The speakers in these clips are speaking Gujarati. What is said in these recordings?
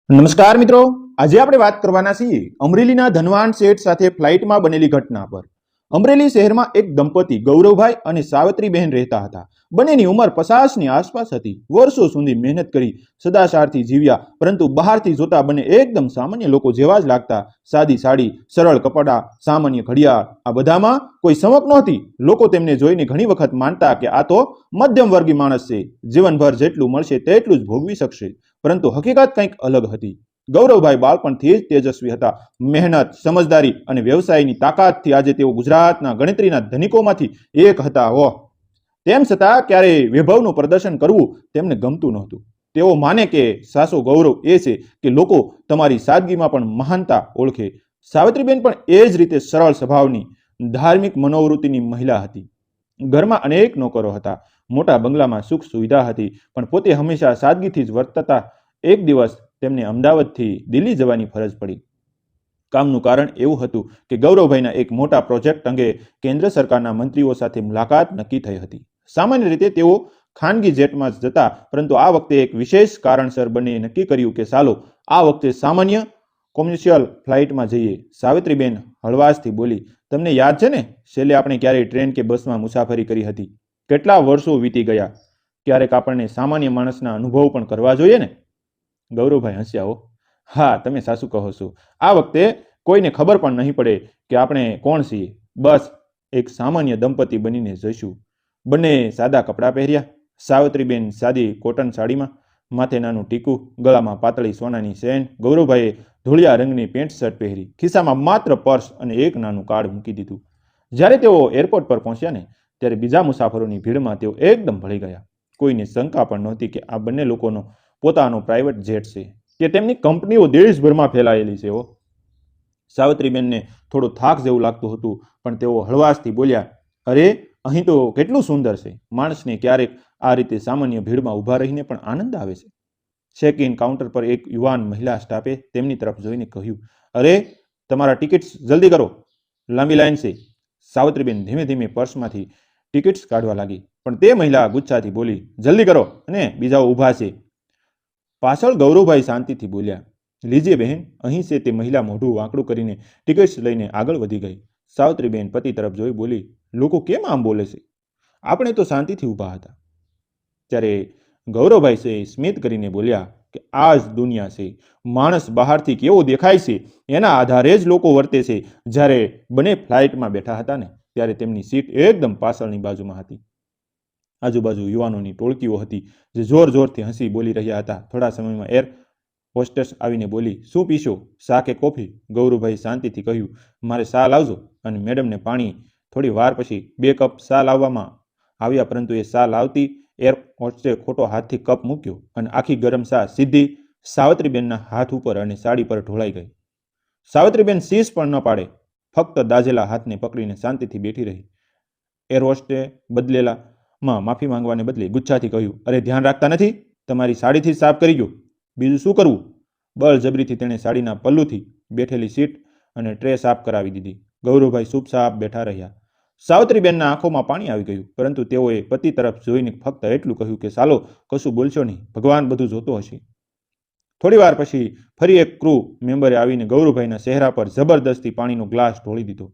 નમસ્કાર મિત્રો, આજે આપણે વાત કરવાના છીએ અમરેલીના ધનવાન શેઠ સાથે ફ્લાઇટમાં બનેલી ઘટના પર। અમરેલી શહેરમાં એક દંપતી ગૌરવભાઈ અને સાવિત્રીબહેન રહેતા હતા। બંનેની ઉંમર 50ની આસપાસ હતી। વર્ષો સુધી મહેનત કરી સદાચારથી જીવ્યા, પરંતુ બહારથી જોતા બંને એકદમ સામાન્ય લોકો જેવા જ લાગતા। સાદી સાડી, સરળ કપડાં, સામાન્ય ઘડિયાળ, આ બધામાં કોઈ ચમક નહોતી। લોકો તેમને જોઈને ઘણી વખત માનતા કે આ તો મધ્યમ વર્ગી માણસ છે, જીવનભર જેટલું મળશે તેટલું જ ભોગવી શકશે। પરંતુ હકીકત કંઈક અલગ હતી। ગૌરવભાઈ બાળપણથી જ તેજસ્વી હતા। મહેનત, સમજદારી અને વ્યવસાયની તાકાતથી આજે તેઓ ગુજરાતના ગણતરીના ધનિકોમાંથી એક હતા। તેમ છતાં ક્યારેય વૈભવનું પ્રદર્શન કરવું તેમને ગમતું નહોતું। તેઓ માને કે સાચો ગૌરવ એ છે કે લોકો તમારી સાદગીમાં પણ મહાનતા ઓળખે। સાવિત્રીબેન પણ એ જ રીતે સરળ સ્વભાવની, ધાર્મિક મનોવૃત્તિની મહિલા હતી। ઘરમાં અનેક નોકરો હતા, મોટા બંગલામાં સુખ સુવિધા હતી, પણ પોતે હંમેશા સાદગીથી જ વર્તતા। એક દિવસ તેમને અમદાવાદથી દિલ્હી જવાની ફરજ પડી। કામનું કારણ એવું હતું કે ગૌરવભાઈના એક મોટા પ્રોજેક્ટ અંગે કેન્દ્ર સરકારના મંત્રીઓ સાથે મુલાકાત નક્કી થઈ હતી। સામાન્ય રીતે તેઓ ખાનગી જેટમાં જ જતા, પરંતુ આ વખતે એક વિશેષ કારણસર બંને નક્કી કર્યું કે ચાલો આ વખતે સામાન્ય કોમર્શિયલ ફ્લાઇટમાં જઈએ। સાવિત્રીબેન હળવાશથી બોલી, તમને યાદ છે ને, છેલ્લે આપણે ક્યારેય ટ્રેન કે બસમાં મુસાફરી કરી હતી? કેટલા વર્ષો વીતી ગયા, ક્યારેક આપણને સામાન્ય માણસના અનુભવ પણ કરવા જોઈએ ને? ગૌરવભાઈ હસ્યા। હા, તમે સાચું કહો છો। આ વખતે કોઈને ખબર પણ નહીં પડે કે આપણે કોણ છીએ, બસ એક સામાન્ય દંપતી બનીને જઈશું। બંને સાદા કપડાં પહેર્યા। સાવિત્રીબેન સાદી કોટન સાડીમાં, માથે નાનું ટીકું, ગળામાં પાતળી સોનાની ચેન। ગૌરવભાઈએ ધોળિયા રંગની પેન્ટ શર્ટ પહેરી, ખિસ્સામાં માત્ર પર્સ અને એક નાનું કાર્ડ મૂકી દીધું। જ્યારે તેઓ એરપોર્ટ પર પહોંચ્યા ને, ત્યારે બીજા મુસાફરોની ભીડમાં તેઓ એકદમ ભળી ગયા। કોઈને શંકા પણ નહોતી કે આ બંને લોકોનો પોતાનો પ્રાઇવેટ જેટ છે, કે તેમની કંપનીઓ દેશભરમાં ફેલાયેલી છે। સાવિત્રીબેનને થોડો થાક જેવું લાગતું હતું, પણ તેઓ હળવાશથી બોલ્યા, અરે અહીં તો કેટલું સુંદર છે। માણસને ક્યારેક આ રીતે સામાન્ય ભીડમાં ઊભા રહીને પણ આનંદ આવે છે। ચેક ઇન કાઉન્ટર પર એક યુવાન મહિલા સ્ટાફે તેમની તરફ જોઈને કહ્યું, અરે તમારા ટિકિટ્સ જલ્દી કરો, લાંબી લાઈન છે। સાવિત્રીબેન ધીમે ધીમે પર્સમાંથી ટિકિટ્સ કાઢવા લાગી, પણ તે મહિલા ગુસ્સાથી બોલી, જલ્દી કરો અને બીજાઓ ઊભા છે। પાછળ ગૌરવભાઈ શાંતિથી બોલ્યા, લીજીએ બહેન, અહીં છે। તે મહિલા મોઢું વાંકડું કરીને ટિકિટ્સ લઈને આગળ વધી ગઈ। સાવિત્રીબેન પતિ તરફ જોઈ બોલી, લોકો કેમ આમ બોલે છે? આપણે તો શાંતિથી ઊભા હતા। ત્યારે ગૌરવભાઈ સ્મિત કરીને બોલ્યા કે આ જ દુનિયા છે। માણસ બહારથી કેવો દેખાય છે એના આધારે જ લોકો વર્તે છે। જ્યારે બંને ફ્લાઇટમાં બેઠા હતા ને, ત્યારે તેમની સીટ એકદમ પાછળની બાજુમાં હતી। આજુબાજુ યુવાનોની ટોળકીઓ હતી, જે જોર જોરથી હસી બોલી રહ્યા હતા। થોડા સમયમાં એર હોસ્ટેસ આવીને બોલી, શું પીશો, ચા કે કોફી? ગૌરવભાઈ શાંતિથી કહ્યું, મારે ચા લાવજો। અને મેડમને પાણી। થોડી વાર પછી 2 કપ ચા લાવવામાં આવ્યા, પરંતુ એ ચા લાવતી એર હોસ્ટેસે ખોટો હાથથી કપ મૂક્યો અને આખી ગરમ ચા સીધી સાવિત્રીબેનના હાથ ઉપર અને સાડી પર ઢોળાઈ ગઈ। સાવિત્રીબેન શીશ પણ ન પાડે, ફક્ત દાઝેલા હાથને પકડીને શાંતિથી બેઠી રહી। એર હોસ્ટેસે બદલેલામાં માફી માંગવાને બદલે ગુસ્સાથી કહ્યું, અરે ધ્યાન રાખતા નથી? તમારી સાડીથી જ સાફ કરી ગયો, બીજું શું કરવું? બળજબરીથી તેણે સાડીના પલ્લુથી બેઠેલી સીટ અને ટ્રે સાફ કરાવી દીધી। ગૌરવભાઈ ચૂપચાપ બેઠા રહ્યા। સાવિત્રીબેનના આંખોમાં પાણી આવી ગયું, પરંતુ તેઓએ પતિ તરફ જોઈને ફક્ત એટલું કહ્યું કે ચાલો, કશું બોલશો નહીં, ભગવાન બધું જોતો હશે। થોડી વાર પછી ફરી એક ક્રૂ મેમ્બરે આવીને ગૌરવભાઈના ચહેરા પર જબરદસ્તી પાણીનો ગ્લાસ ઢોળી દીધો।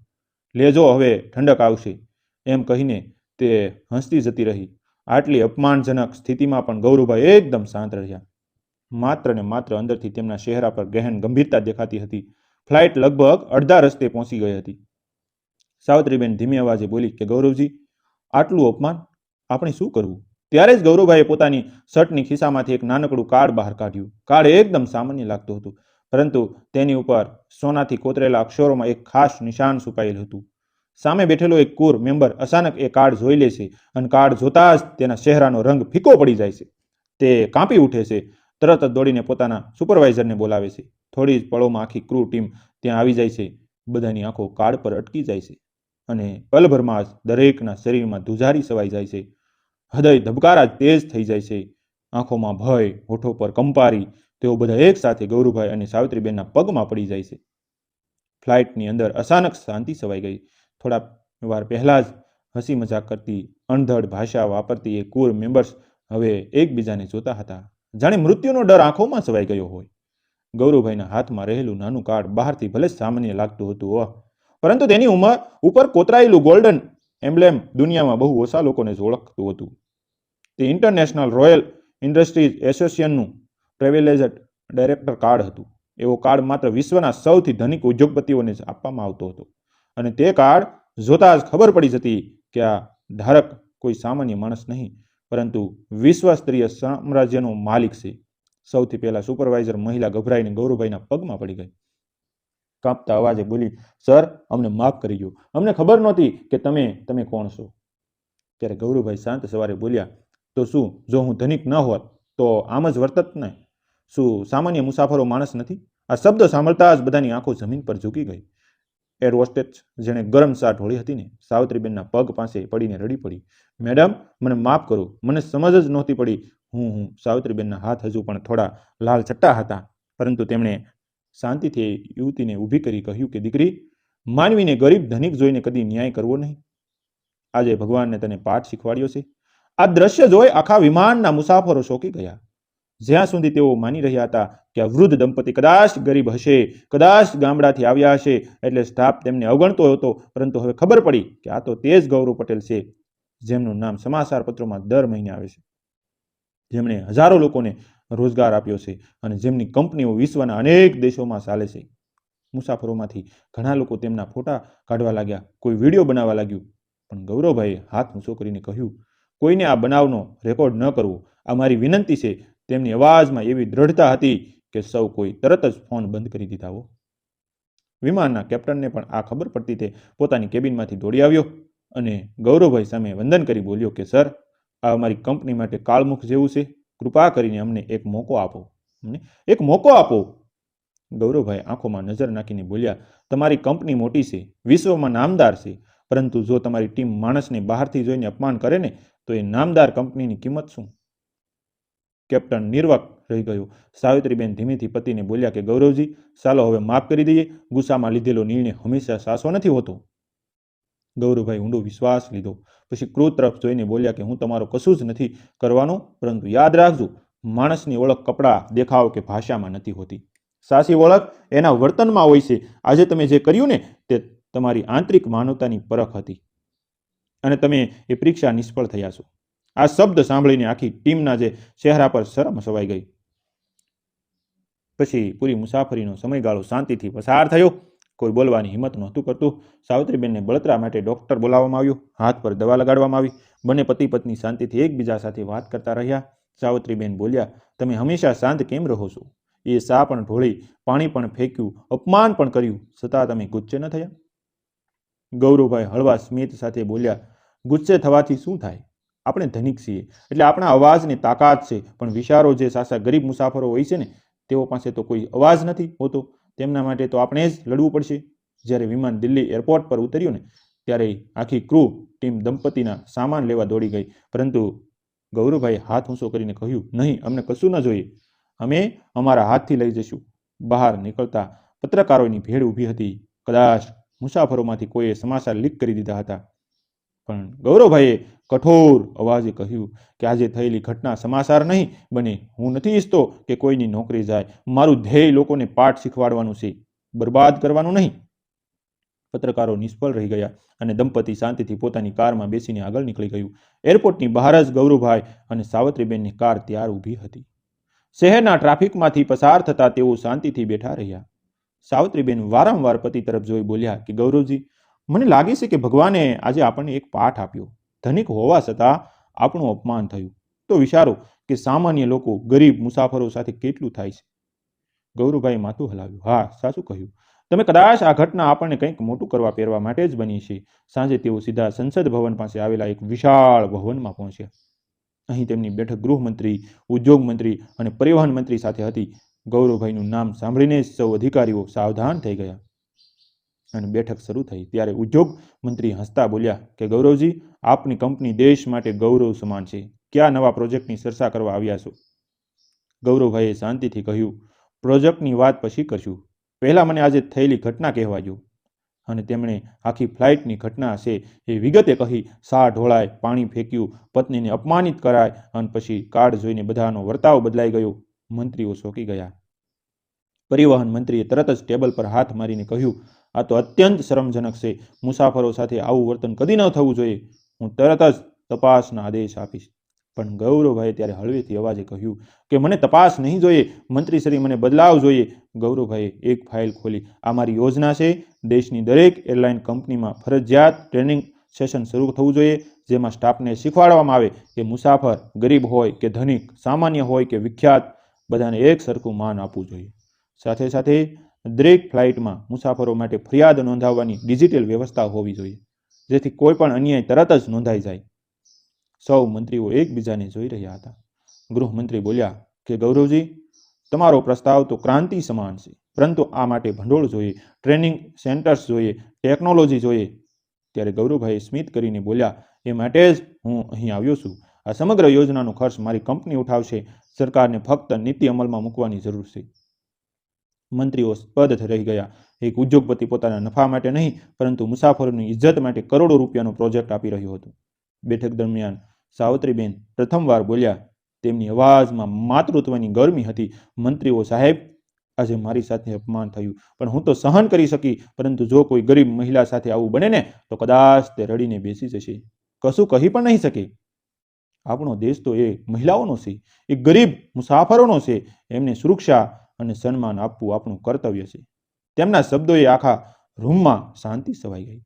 લેજો, હવે ઠંડક આવશે, એમ કહીને તે હસતી જતી રહી। આટલી અપમાનજનક સ્થિતિમાં પણ ગૌરવભાઈ એકદમ શાંત રહ્યા। માત્ર ને માત્ર અંદરથી તેમના ચહેરા પર ગહેન ગંભીરતા દેખાતી હતી। ફ્લાઇટ લગભગ અડધા રસ્તે પહોંચી ગઈ હતી। સાવિત્રીબેન ધીમી અવાજે બોલી કે ગૌરવજી, આટલું અપમાન, આપણે શું કરવું? ત્યારે જ ગૌરવભાઈએ પોતાની શર્ટની ખિસ્સામાંથી એક નાનકડું કાર્ડ બહાર કાઢ્યું। કાર્ડ એકદમ સામાન્ય લાગતું હતું, પરંતુ તેની ઉપર સોનાથી કોતરેલા અક્ષરોમાં એક ખાસ નિશાન છુપાયેલું હતું। સામે બેઠેલો એક ક્રૂ મેમ્બર અચાનક એ કાર્ડ જોઈ લે છે, અને કાર્ડ જોતા જ તેના ચહેરાનો રંગ ફીકો પડી જાય છે। તે કાંપી ઉઠે છે, તરત જ દોડીને પોતાના સુપરવાઇઝરને બોલાવે છે। થોડી જ પળોમાં આખી ક્રૂ ટીમ ત્યાં આવી જાય છે। બધાની આંખો કાર્ડ પર અટકી જાય છે, અને પલભરમાં જ દરેકના શરીરમાં ધ્રુજારી છવાઈ જાય છે। હૃદય ધબકારા તેજ થઈ જાય છે, આંખોમાં ભય, હોઠો પર કંપારી। તેઓ બધા એક સાથે ગૌરવભાઈ અને સાવિત્રીબેનના પગમાં પડી જાય છે। ફ્લાઇટની અંદર અચાનક શાંતિ છવાઈ ગઈ। થોડા વાર પહેલા જ હસી મજાક કરતી, અણધડ ભાષા વાપરતી એ ક્રૂ મેમ્બર્સ હવે એકબીજાને જોતા હતા, જાણે મૃત્યુનો ડર આંખોમાં છવાઈ ગયો હોય। ગૌરવભાઈના હાથમાં રહેલું નાનું કાર્ડ બહારથી ભલે સામાન્ય લાગતું હતું, પરંતુ તેની ઉપર કોતરાયેલું ગોલ્ડન એમ્બ્લેમ દુનિયામાં બહુ ઓછા લોકોને ઓળખતું હતું. તે ઇન્ટરનેશનલ રોયલ ઇન્ડસ્ટ્રીઝ એસોસિએશનનું પ્રિવિલેજ્ડ ડાયરેક્ટર કાર્ડ હતું. એવો કાર્ડ માત્ર વિશ્વના સૌથી ધનિક ઉદ્યોગપતિઓને જ આપવામાં આવતો હતો, અને તે કાર્ડ જોતા જ ખબર પડી જતી કે આ ધારક કોઈ સામાન્ય માણસ નહીં, પરંતુ વિશ્વસ્તરીય સામ્રાજ્યનો માલિક છે. સૌથી પહેલા સુપરવાઇઝર મહિલા ગભરાઈને ગૌરવભાઈના પગમાં પડી ગઈ. કાંપતા અવાજે બોલી, સર, અમને માફ કરી દો, અમને ખબર નહોતી કે તમે કોણ છો. ત્યારે ગૌરવભાઈ શાંત સવારે બોલ્યા, તો શું જો હું ધનિક ન હોત તો આમ જ વર્તત ને? શું સામાન્ય મુસાફરો માણસ નથી? આ શબ્દ સાંભળતા જ બધાની આંખો જમીન પર ઝૂકી ગઈ. એર હોસ્ટેસ જેણે ગરમ ચા ઢોળી હતી ને, સાવિત્રીબેનના પગ પાસે પડીને રડી પડી. મેડમ, મને માફ કરો, મને સમજ જ નહોતી પડી. હું સાવિત્રીબેનના હાથ હજુ પણ થોડા લાલ ચટ્ટા હતા, પરંતુ તેમણે શાંતિથી યુવતીને ઊભી કરી કહ્યું કે દીકરી, માનવીને ગરીબ ધનિક જોઈને કદી ન્યાય કરવો નહીં. આજે ભગવાનને તને પાઠ શીખવાડ્યો છે. આ દ્રશ્ય જોઈ આખા વિમાનના મુસાફરો ચોંકી ગયા. જ્યાં સુધી તેઓ માની રહ્યા હતા કે આ વૃદ્ધ દંપતી કદાચ ગરીબ હશે, કદાચ ગામડાથી આવ્યા હશે, એટલે સ્ટાફ તેમને અવગણતો હતો, પરંતુ હવે ખબર પડી કે આ તો તે જ ગૌરવ પટેલ છે, જેમનું નામ સમાચાર પત્રોમાં દર મહિને આવે છે, જેમણે હજારો લોકોને રોજગાર આપ્યો છે, અને જેમની કંપનીઓ વિશ્વના અનેક દેશોમાં ચાલે છે. મુસાફરોમાંથી ઘણા લોકો તેમના ફોટા કાઢવા લાગ્યા, કોઈ વિડીયો બનાવવા લાગ્યું, પણ ગૌરવભાઈએ હાથ ઊંચો કરીને કહ્યું, કોઈને આ બનાવનો રેકોર્ડ ન કરવો, આ મારી વિનંતી છે. તેમની અવાજમાં એવી દ્રઢતા હતી કે સૌ કોઈ તરત જ ફોન બંધ કરી દીધા. વિમાનના કેપ્ટનને પણ આ ખબર પડતી તે પોતાની કેબિનમાંથી દોડી આવ્યો અને ગૌરવભાઈ સામે વંદન કરી બોલ્યો કે સર, આ અમારી કંપની માટે કાળમુખ જેવું છે. કૃપા કરીને અમને એક મોકો આપો. ગૌરવભાઈ આંખોમાં નજર નાખીને બોલ્યા, તમારી કંપની મોટી છે, વિશ્વમાં નામદાર છે, પરંતુ જો તમારી ટીમ માણસને બહારથી જોઈને અપમાન કરે ને, તો એ નામદાર કંપનીની કિંમત શું? કેપ્ટન નિર્વાક રહી ગયો. સાવિત્રીબેન ધીમેથી પતિને બોલ્યા કે ગૌરવજી, ચાલો હવે માફ કરી દઈએ. ગુસ્સામાં લીધેલો નિર્ણય હંમેશા સાચો નથી હોતો. ગૌરવભાઈ ઊંડો વિશ્વાસ લીધો, પછી ક્રોધ તરફ જોઈને બોલ્યા કે હું તમારો કશું જ નથી કરવાનો, પરંતુ યાદ રાખજો, માણસની ઓળખ કપડાં, દેખાવ કે ભાષામાં નથી હોતી. સાચી ઓળખ એના વર્તનમાં હોય છે. આજે તમે જે કર્યું ને, તે તમારી આંતરિક માનવતાની પરખ હતી, અને તમે એ પરીક્ષા નિષ્ફળ થયા છો. આ શબ્દ સાંભળીને આખી ટીમના જે ચહેરા પર શરમ છવાઈ ગઈ. પછી પૂરી મુસાફરીનો સમયગાળો શાંતિથી પસાર થયો. કોઈ બોલવાની હિંમત નહોતું કરતું. સાવિત્રીબેનને બળતરા માટે ડોક્ટર બોલાવવામાં આવ્યું, હાથ પર દવા લગાડવામાં આવી. બંને પતિ પત્ની શાંતિથી એકબીજા સાથે વાત કરતા રહ્યા. સાવિત્રીબેન બોલ્યા, તમે હંમેશા શાંત કેમ રહો છો? એ ચા પણ ઢોળી, પાણી પણ ફેંક્યું, અપમાન પણ કર્યું, છતાં તમે ગુસ્સે ન થયા? ગૌરવભાઈ હળવા સ્મિત સાથે બોલ્યા, ગુસ્સે થવાથી શું થાય? આપણે ધનિક છીએ એટલે આપણા અવાજની તાકાત છે, પણ વિચારો જે સાચા ગરીબ મુસાફરો હોય છે ને, તેઓ પાસે તો કોઈ અવાજ નથી હોતો. તેમના માટે તો આપણે જ લડવું પડશે. જ્યારે વિમાન દિલ્હી એરપોર્ટ પર ઉતર્યું ને, ત્યારે આખી ક્રૂ ટીમ દંપતીના સામાન લેવા દોડી ગઈ, પરંતુ ગૌરવભાઈએ હાથ ઊંચો કરીને કહ્યું, નહીં, અમને કશું ન જોઈએ, અમે અમારા હાથથી લઈ જઈશું. બહાર નીકળતા પત્રકારોની ભીડ ઊભી હતી. કદાચ મુસાફરોમાંથી કોઈએ સમાચાર લીક કરી દીધા હતા, પણ ગૌરવભાઈએ કઠોર અવાજે કહ્યું કે આજે થયેલી ઘટના સમાચાર નહીં બને. હું નથી ઈચ્છતો કે કોઈની નોકરી જાય. મારું ધ્યેય લોકોને પાઠ શીખવાડવાનું છે, બરબાદ કરવાનું નહીં. પત્રકારો નિષ્ફળ રહી ગયા અને દંપતી શાંતિથી પોતાની કારમાં બેસીને આગળ નીકળી ગયું. એરપોર્ટની બહાર જ ગૌરવભાઈ અને સાવિત્રીબેનની કાર તૈયાર ઊભી હતી. શહેરના ટ્રાફિકમાંથી પસાર થતા તેઓ શાંતિથી બેઠા રહ્યા. સાવિત્રીબેન વારંવાર પતિ તરફ જોઈ બોલ્યા કે ગૌરવજી, મને લાગે છે કે ભગવાને આજે આપણને એક પાઠ આપ્યો. ધનિક હોવા છતાં આપણું અપમાન થયું, તો વિચારો કે સામાન્ય લોકો ગરીબ મુસાફરો સાથે કેટલું થાય છે. ગૌરવભાઈએ માથું હલાવ્યું. હા, સાચું કહ્યું તમે. કદાચ આ ઘટના આપણને કંઈક મોટું કરવા પહેરવા માટે જ બની છે. સાંજે તેઓ સીધા સંસદ ભવન પાસે આવેલા એક વિશાળ ભવનમાં પહોંચ્યા. અહીં તેમની બેઠક ગૃહમંત્રી, ઉદ્યોગ મંત્રી અને પરિવહન મંત્રી સાથે હતી. ગૌરવભાઈનું નામ સાંભળીને જ સૌ અધિકારીઓ સાવધાન થઈ ગયા અને બેઠક શરૂ થઈ. ત્યારે ઉદ્યોગ મંત્રી હસતા બોલ્યા કે ગૌરવજી, આપની કંપની દેશ માટે ગૌરવ સમાન છે. કયા નવા પ્રોજેક્ટની ચર્ચા કરવા આવ્યા છો? ગૌરવભાઈએ શાંતિથી કહ્યું, પ્રોજેક્ટની વાત પછી કરશું, પહેલાં મને આજે થયેલી ઘટના કહેવા દો. અને તેમણે આખી ફ્લાઇટની ઘટના છે એ વિગતે કહી. શા ઢોળાય, પાણી ફેંક્યું, પત્નીને અપમાનિત કરાય, અને પછી કાર્ડ જોઈને બધાનો વર્તાવ બદલાઈ ગયો. મંત્રીઓ ચોંકી ગયા. પરિવહન મંત્રીએ તરત જ ટેબલ પર હાથ મારીને કહ્યું, આ તો અત્યંત શરમજનક છે. મુસાફરો સાથે આવું વર્તન કદી ન થવું જોઈએ. હું તરત જ તપાસના આદેશ આપીશ. પણ ગૌરવભાઈએ ત્યારે હળવેથી અવાજે કહ્યું કે મને તપાસ નહીં જોઈએ, મંત્રીશ્રી, મને બદલાવ જોઈએ. ગૌરવભાઈએ એક ફાઇલ ખોલી. આ મારી યોજના છે. દેશની દરેક એરલાઇન કંપનીમાં ફરજિયાત ટ્રેનિંગ સેશન શરૂ થવું જોઈએ, જેમાં સ્ટાફને શીખવાડવામાં આવે કે મુસાફર ગરીબ હોય કે ધનિક, સામાન્ય હોય કે વિખ્યાત, બધાને એક સરખું માન આપવું જોઈએ. સાથે સાથે દરેક ફ્લાઇટમાં મુસાફરો માટે ફરિયાદ નોંધાવવાની ડિજિટલ વ્યવસ્થા હોવી જોઈએ, જેથી કોઈ પણ અન્યાય તરત જ નોંધાઈ જાય. સૌ મંત્રીઓ એકબીજાને જોઈ રહ્યા હતા. ગૃહમંત્રી બોલ્યા કે ગૌરવજી, તમારો પ્રસ્તાવ તો ક્રાંતિ સમાન છે, પરંતુ આ માટે ભંડોળ જોઈએ, ટ્રેનિંગ સેન્ટર્સ જોઈએ, ટેકનોલોજી જોઈએ. ત્યારે ગૌરવભાઈએ સ્મિત કરીને બોલ્યા, એ માટે જ હું અહીં આવ્યો છું. આ સમગ્ર યોજનાનો ખર્ચ મારી કંપની ઉઠાવશે. સરકારને ફક્ત નીતિ અમલમાં મૂકવાની જરૂર છે. મંત્રીઓ સ્તબ્ધ રહી ગયા. એક ઉદ્યોગપતિ પોતાના નફા માટે નહીં, પરંતુ મુસાફરોની ઇજ્જત માટે કરોડો રૂપિયાનો પ્રોજેક્ટ આપી રહ્યો હતો. બેઠક દરમિયાન સાવિત્રીબેન પ્રથમવાર બોલ્યા. તેમની અવાજમાં માતૃત્વની ગરમી હતી. મંત્રીઓ સાહેબ, આજે મારી સાથે અપમાન થયું, પણ હું તો સહન કરી શકી. પરંતુ જો કોઈ ગરીબ મહિલા સાથે આવું બને ને, તો કદાચ તે રડીને બેસી જશે, કશું કહી પણ નહીં શકે. આપણો દેશ તો એ મહિલાઓનો છે, એ ગરીબ મુસાફરોનો છે. એમને સુરક્ષા અને સન્માન આપવું આપણું કર્તવ્ય છે. તેમના શબ્દોએ આખા રૂમમાં શાંતિ છવાઈ ગઈ.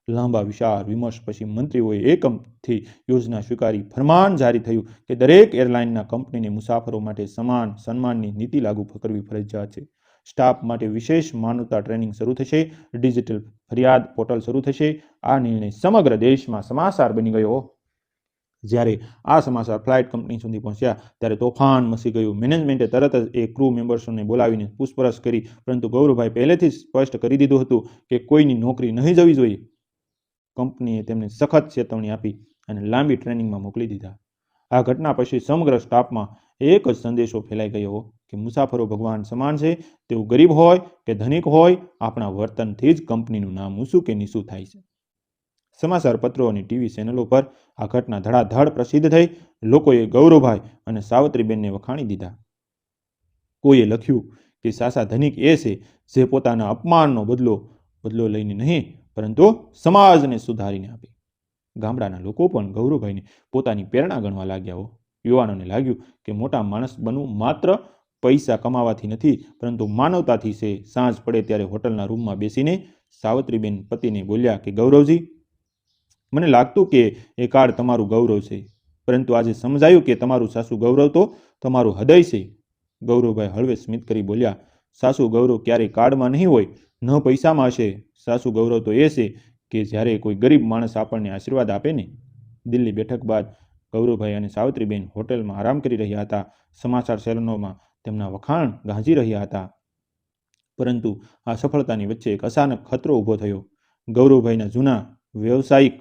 લાંબા વિચાર વિમર્શ પછી મંત્રીઓએ એકમથી યોજના સ્વીકારી. ફરમાન જારી થયું કે દરેક એરલાઇનના કંપનીને મુસાફરો માટે સમાન સન્માનની નીતિ લાગુ કરવી ફરજિયાત છે. સ્ટાફ માટે વિશેષ માનવતા ટ્રેનિંગ શરૂ થશે. ડિજિટલ ફરિયાદ પોર્ટલ શરૂ થશે. આ નિર્ણય સમગ્ર દેશમાં સમાચાર બની ગયો. જ્યારે આ સમાચાર ફ્લાઇટ કંપની સુધી પહોંચ્યા ત્યારે તોફાન મચી ગયું. મેનેજમેન્ટે તરત જ એ ક્રૂ મેમ્બર્સને બોલાવીને પૂછપરછ કરી, પરંતુ ગૌરવભાઈ પહેલેથી જ સ્પષ્ટ કરી દીધું હતું કે કોઈની નોકરી નહીં જવી જોઈએ. કંપનીએ તેમને સખત ચેતવણી આપી અને લાંબી ટ્રેનિંગમાં મોકલી દીધા. આ ઘટના પછી સમગ્ર સ્ટાફમાં એક જ સંદેશો ફેલાઈ ગયો કે મુસાફરો ભગવાન સમાન છે. તેઓ ગરીબ હોય કે ધનિક હોય, આપણા વર્તનથી જ કંપનીનું નામ ઊંચું કે નીચું થાય છે. સમાચાર પત્રો અને ટીવી ચેનલો પર આ ઘટના ધડાધડ પ્રસિદ્ધ થઈ. લોકોએ ગૌરવભાઈ અને સાવિત્રીબેનને વખાણી દીધા. કોઈએ લખ્યું કે સાચા ધનિક એ છે જે પોતાના અપમાનનો બદલો લઈને નહીં, પરંતુ સમાજને સુધારીને આપે. ગામડાના લોકો પણ ગૌરવભાઈને પોતાની પ્રેરણા ગણવા લાગ્યા. યુવાનોને લાગ્યું કે મોટા માણસ બનવું માત્ર પૈસા કમાવાથી નથી, પરંતુ માનવતાથી છે. સાંજ પડે ત્યારે હોટલના રૂમમાં બેસીને સાવિત્રીબેન પતિને બોલ્યા કે ગૌરવજી, મને લાગતું કે એ કાળ તમારું ગૌરવ છે, પરંતુ આજે સમજાયું કે તમારું સાસુ ગૌરવ તો તમારું હૃદય છે. ગૌરવભાઈ હળવે સ્મિત કરી બોલ્યા, સાસુ ગૌરવ ક્યારેય કાર્ડમાં નહીં હોય, ન પૈસામાં હશે. સાસુ ગૌરવ તો એ છે કે જ્યારે કોઈ ગરીબ માણસ આપણને આશીર્વાદ આપે ને. દિલ્હી બેઠક બાદ ગૌરવભાઈ અને સાવિત્રીબેન હોટેલમાં આરામ કરી રહ્યા હતા. સમાચાર ચેનલોમાં તેમના વખાણ ગાજી રહ્યા હતા. પરંતુ આ સફળતાની વચ્ચે એક અચાનક ખતરો ઊભો થયો. ગૌરવભાઈના જૂના વ્યવસાયિક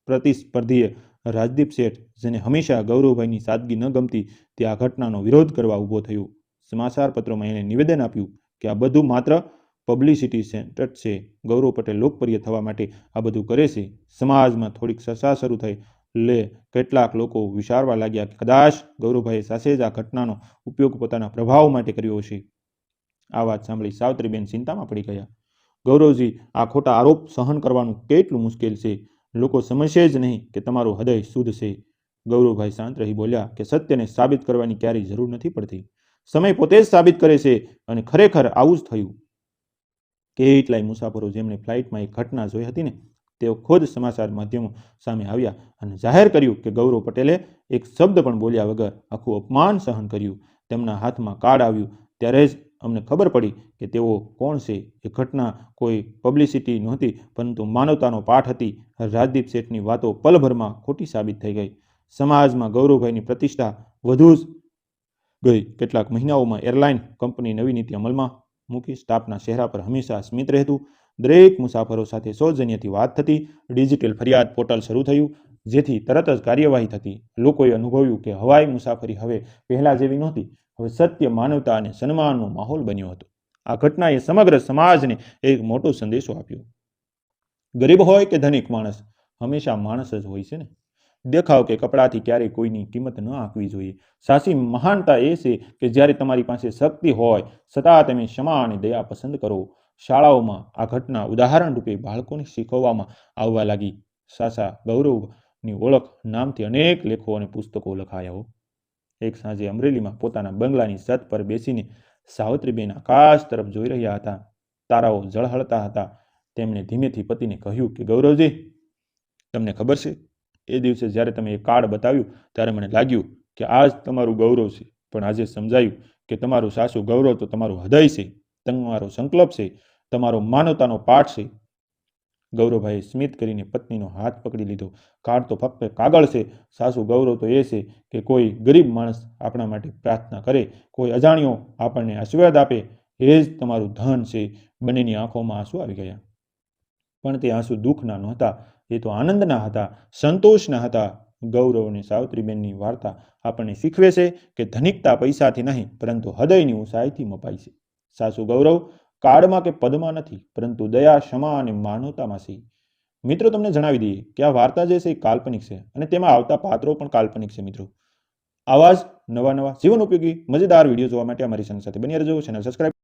પ્રતિસ્પર્ધીએ રાજદીપ શેઠ, જેને હંમેશા ગૌરવભાઈની સાદગી ન ગમતી, તે આ ઘટનાનો વિરોધ કરવા ઊભો થયો. સમાચાર પત્રોમાં એણે નિવેદન આપ્યું કે આ બધું માત્ર પબ્લિસિટી સ્ટન્ટ છે. ગૌરવ પટેલ લોકપ્રિય થવા માટે આ બધું કરે છે. સમાજમાં થોડીક ચર્ચા શરૂ થઈ. કેટલાક લોકો વિચારવા લાગ્યા કે કદાચ ગૌરવભાઈએ સાચે જ આ ઘટનાનો ઉપયોગ પોતાના પ્રભાવ માટે કર્યો હશે. આ વાત સાંભળી સાવિત્રીબેન ચિંતામાં પડી ગયા. ગૌરવજી, આ ખોટા આરોપ સહન કરવાનું કેટલું મુશ્કેલ છે. લોકો સમજશે જ નહીં કે તમારું હૃદય શુદ્ધ છે. ગૌરવભાઈ શાંત રહી બોલ્યા કે સત્યને સાબિત કરવાની ક્યારેય જરૂર નથી પડતી. સમય પોતે જ સાબિત કરે છે. અને ખરેખર આવું જ થયું. કેટલાય મુસાફરો જેમણે ફ્લાઇટમાં એક ઘટના જોઈ હતી ને, તેઓ ખુદ સમાચાર માધ્યમો સામે આવ્યા અને જાહેર કર્યું કે ગૌરવ પટેલે એક શબ્દ પણ બોલ્યા વગર આખું અપમાન સહન કર્યું. તેમના હાથમાં કાર્ડ આવ્યું ત્યારે જ અમને ખબર પડી કે તેઓ કોણ છે. એ ઘટના કોઈ પબ્લિસિટી નહોતી, પરંતુ માનવતાનો પાઠ હતી. રાજદીપ શેઠની વાતો પલભરમાં ખોટી સાબિત થઈ ગઈ. સમાજમાં ગૌરવભાઈની પ્રતિષ્ઠા વધુ જ ગઈ. કેટલાક મહિનાઓમાં એરલાઇન કંપની નવી નીતિ અમલમાં મૂકી. સ્ટાફના ચહેરા પર હંમેશા સ્મિત રહેતું. દરેક મુસાફરો સાથે સૌજન્યથી વાત થતી. ડિજિટલ ફરિયાદ પોર્ટલ શરૂ થયું, જેથી તરત જ કાર્યવાહી થતી. લોકોએ અનુભવ્યું કે હવાઈ મુસાફરી હવે પહેલા જેવી નહોતી. હવે સત્ય, માનવતા અને સન્માનનો માહોલ બન્યો હતો. આ ઘટનાએ સમગ્ર સમાજને એક મોટો સંદેશો આપ્યો. ગરીબ હોય કે ધનિક માણસ, હંમેશા માણસ જ હોય છે ને. દેખાવ કે કપડાથી ક્યારેય કોઈની કિંમત ન આંકવી જોઈએ. સાચી મહાનતા એ છે કે જ્યારે તમારી પાસે શક્તિ હોય છતાં તમે ક્ષમા અને દયા પસંદ કરો. શાળાઓમાં આ ઘટના ઉદાહરણ રૂપે બાળકોને શીખવવામાં આવવા લાગી. સાચા ગૌરવની ઓળખ નામથી અનેક લેખો અને પુસ્તકો લખાયા. એક સાંજે અમરેલીમાં પોતાના બંગલાની છત પર બેસીને સાવિત્રીબેન આકાશ તરફ જોઈ રહ્યા હતા. તારાઓ ઝળહળતા હતા. તેમણે ધીમેથી પતિને કહ્યું કે ગૌરવજી, તમને ખબર છે, એ દિવસે જ્યારે તમે એ કાર્ડ બતાવ્યું ત્યારે મને લાગ્યું કે આ જ તમારું ગૌરવ છે, પણ આજે સમજાયું કે તમારું સાચું ગૌરવ તો તમારું હૃદય છે, તમારો સંકલ્પ છે, તમારો માનવતાનો પાઠ છે. ગૌરવભાઈએ સ્મિત કરીને પત્નીનો હાથ પકડી લીધો. કાર્ડ તો ફક્ત કાગળ છે. સાચું ગૌરવ તો એ છે કે કોઈ ગરીબ માણસ આપણા માટે પ્રાર્થના કરે, કોઈ અજાણ્યો આપણને આશીર્વાદ આપે, એ જ તમારું ધન છે. બંનેની આંખોમાં આંસુ આવી ગયા. પણ તે આંસુ દુઃખના નહોતા, એ તો આનંદના હતા, સંતોષના હતા. ગૌરવ અને સાવિત્રીબેનની વાર્તા આપણને શીખવે છે કે ધનિકતા પૈસાથી નહીં, પરંતુ હૃદયની ઊંચાઈથી મપાય છે. સાચું ગૌરવ કાર્ડમાં કે પદમાં નથી, પરંતુ દયા, ક્ષમા અને માનવતામાં છે. મિત્રો, તમને જણાવી દઈએ કે આ વાર્તા જે છે એ કાલ્પનિક છે અને તેમાં આવતા પાત્રો પણ કાલ્પનિક છે. મિત્રો, આવા જ નવા જીવન ઉપયોગી મજેદાર વિડીયો જોવા માટે અમારી ચેનલ સાથે બની રહેજો. Channel subscribe